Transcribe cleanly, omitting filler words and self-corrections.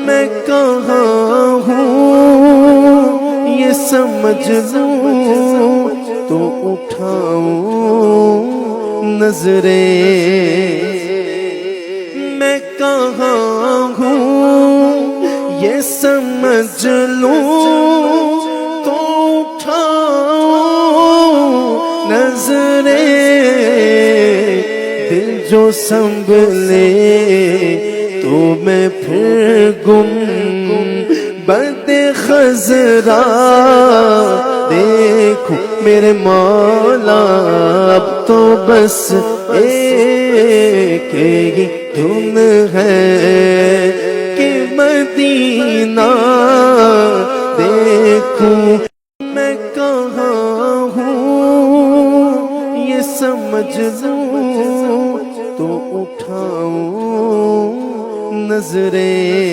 میں کہاں ہوں یہ سمجھ لوں تو اٹھاؤں نظریں، میں کہاں ہوں یہ سمجھ لوں تو اٹھاؤں نظریں، دل جو سنبھلے تو میں پھر گم بد خزرا دیکھوں میرے مولا، اب تو بس ایک ہی دھن ہے کہ مدینہ دیکھوں، میں کہاں ہوں یہ سمجھ لوں تو اٹھاؤں نظریں،